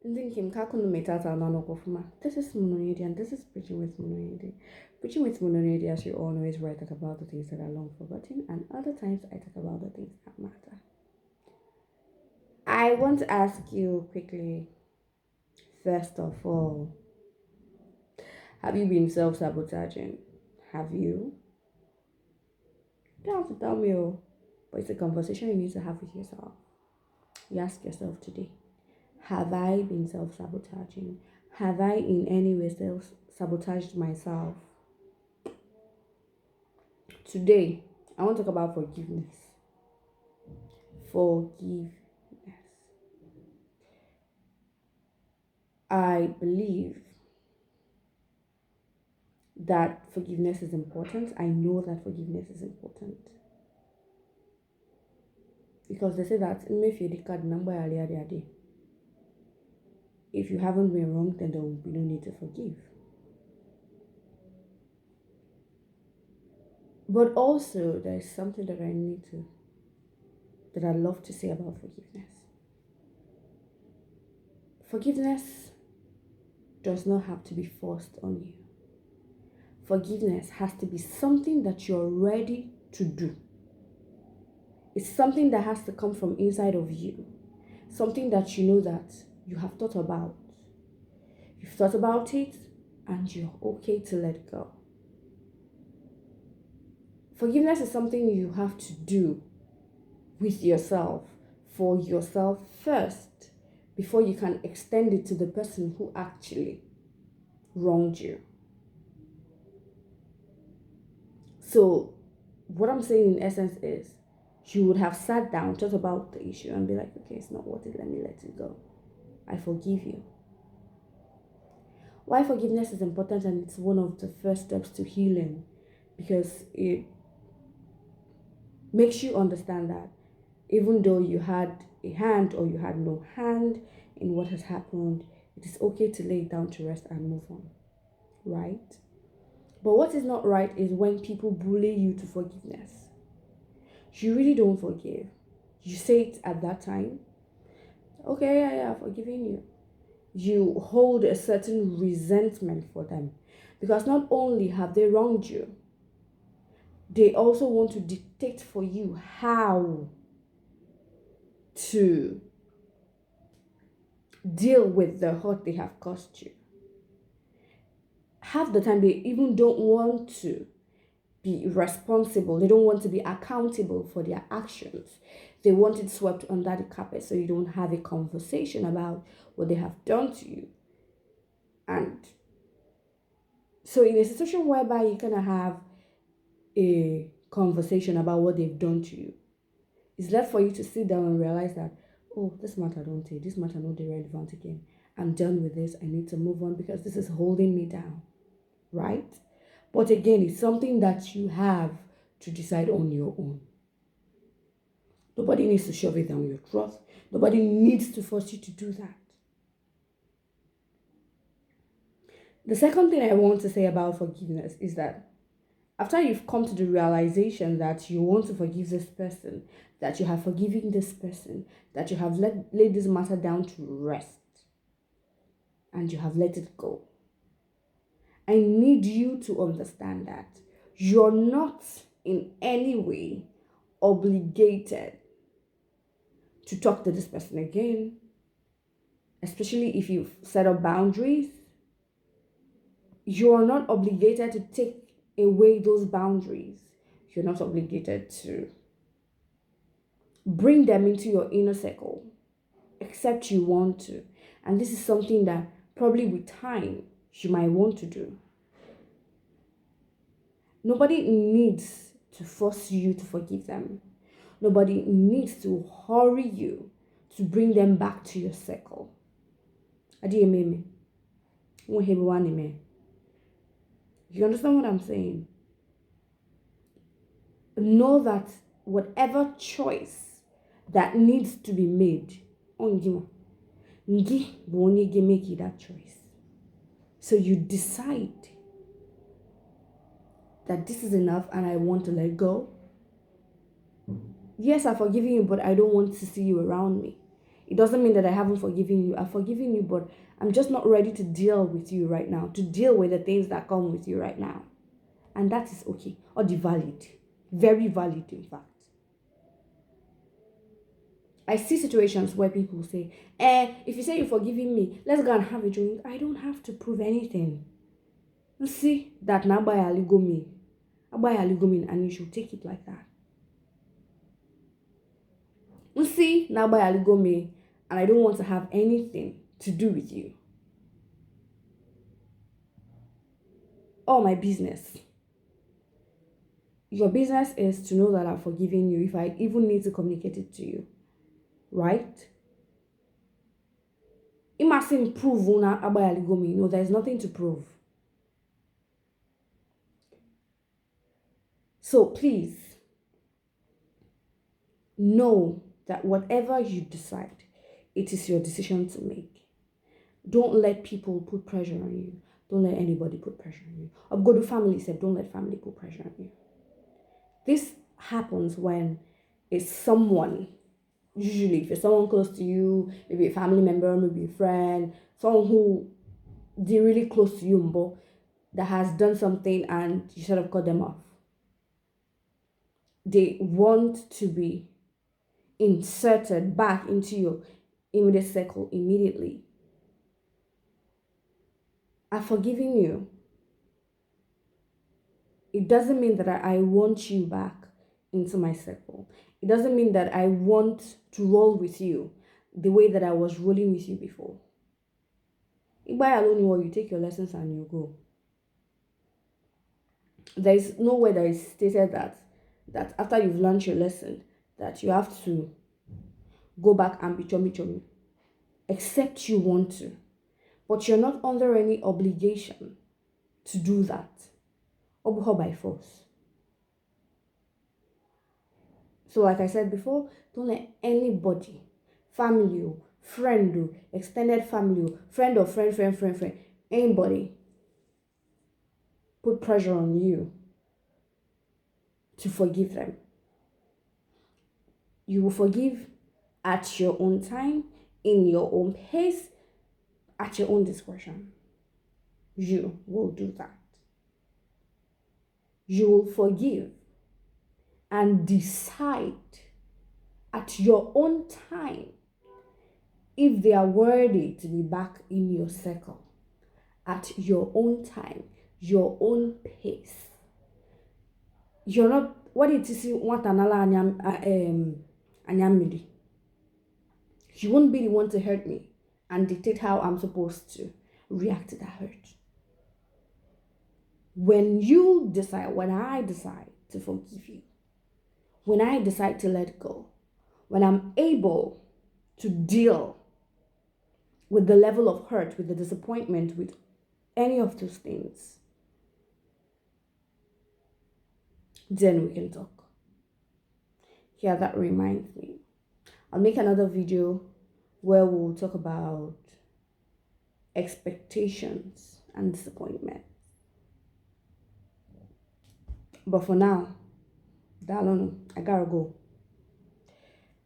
Thinking kakunu metata nanokofuma. This is Monoyedi and this is Preaching with Monoyedi. Preaching with Monoyedi, as you all know, is where I talk about the things that are long forgotten, and other times I talk about the things that matter. I want to ask you quickly, first of all, have you been self sabotaging? Have you? You don't have to tell me, oh, but it's a conversation you need to have with yourself. You ask yourself today, have I been self sabotaging? Have I in any way self sabotaged myself? Today, I want to talk about forgiveness. Forgiveness. I believe that forgiveness is important. I know that forgiveness is important. Because they say that if you haven't been wrong, then there will be no need to forgive. But also, there is something that I love to say about forgiveness. Forgiveness does not have to be forced on you. Forgiveness has to be something that you're ready to do. It's something that has to come from inside of you. Something that you know that you have thought about. You've thought about it and you're okay to let go. Forgiveness is something you have to do with yourself, for yourself first, before you can extend it to the person who actually wronged you. So, what I'm saying in essence is, you would have sat down, thought about the issue, and be like, okay, it's not worth it, let me let it go. I forgive you. Why forgiveness is important, and it's one of the first steps to healing, because it makes you understand that even though you had a hand or you had no hand in what has happened, it is okay to lay it down to rest and move on, right? But what is not right is when people bully you to forgiveness. You really don't forgive. You say it at that time. Okay, yeah, I've forgiven you. You hold a certain resentment for them because not only have they wronged you, they also want to dictate for you how to deal with the hurt they have caused you. Half the time, they even don't want to be responsible. They don't want to be accountable for their actions. They want it swept under the carpet so you don't have a conversation about what they have done to you. And so, in a situation whereby you kind of have a conversation about what they've done to you, it's left for you to sit down and realize that, oh, this matter don't take, this matter not relevant again. I'm done with this. I need to move on because this is holding me down, right? But again, it's something that you have to decide on your own. Nobody needs to shove it down your throat. Nobody needs to force you to do that. The second thing I want to say about forgiveness is that after you've come to the realization that you want to forgive this person, that you have forgiven this person, that you have laid this matter down to rest, and you have let it go, I need you to understand that you're not in any way obligated to talk to this person again, especially if you've set up boundaries. You are not obligated to take away those boundaries. You're not obligated to bring them into your inner circle, except you want to. And this is something that probably with time you might want to do. Nobody needs to force you to forgive them. Nobody needs to hurry you to bring them back to your circle. You understand what I'm saying? Know that whatever choice that needs to be made, Ngi make that choice. So you decide that this is enough and I want to let go. Yes, I've forgiven you, but I don't want to see you around me. It doesn't mean that I haven't forgiven you. I've forgiven you, but I'm just not ready to deal with you right now, to deal with the things that come with you right now. And that is okay, or the valid, very valid, in fact. I see situations where people say, if you say you're forgiving me, let's go and have a drink. I don't have to prove anything. You see, that now by aligumi, and you should take it like that. You see, now by aligumi, and I don't want to have anything to do with you. All my business. Your business is to know that I've forgiven you if I even need to communicate it to you. Right? It mustn't prove no, there's nothing to prove. So please know that whatever you decide, it is your decision to make. Don't let people put pressure on you. Don't let anybody put pressure on you. Or go to family, said don't let family put pressure on you. This happens when it's someone, usually if it's someone close to you, maybe a family member, maybe a friend, someone who they're really close to you, but that has done something and you sort of cut them off. They want to be inserted back into your immediate circle immediately. I've forgiven you. It doesn't mean that I want you back into my circle. It doesn't mean that I want to roll with you the way that I was rolling with you before. By alone, you take your lessons and you go. There is nowhere that is stated that after you've learned your lesson, that you have to go back and be chummy, except you want to. But you're not under any obligation to do that. Or by force. So like I said before, don't let anybody, family, friend, extended family, friend or friend, anybody put pressure on you to forgive them. You will forgive at your own time, in your own pace, at your own discretion. You will do that. You will forgive and decide at your own time if they are worthy to be back in your circle. At your own time, your own pace. You're not what it is you want another anyamidi. You won't be the one to hurt me and dictate how I'm supposed to react to that hurt. When I decide to forgive you, when I decide to let go, when I'm able to deal with the level of hurt, with the disappointment, with any of those things, then we can talk. Yeah, that reminds me. I'll make another video where we'll talk about expectations and disappointment. But for now, I gotta go.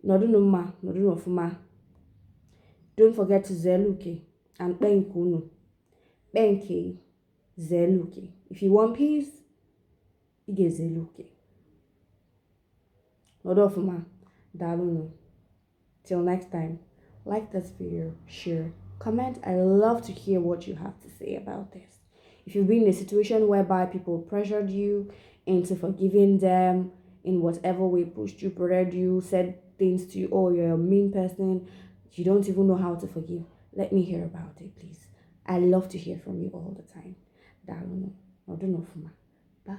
Nodunofuma. Don't forget to zeluke and benkunu. Benke zeluke. If you want peace, ige zeluke. Nodofuma. Dalunu. Till next time, like this video, share, comment. I love to hear what you have to say about this. If you've been in a situation whereby people pressured you into forgiving them in whatever way, pushed you, pressured you, said things to you, oh, you're a mean person, you don't even know how to forgive, let me hear about it, please. I love to hear from you all the time. Bye.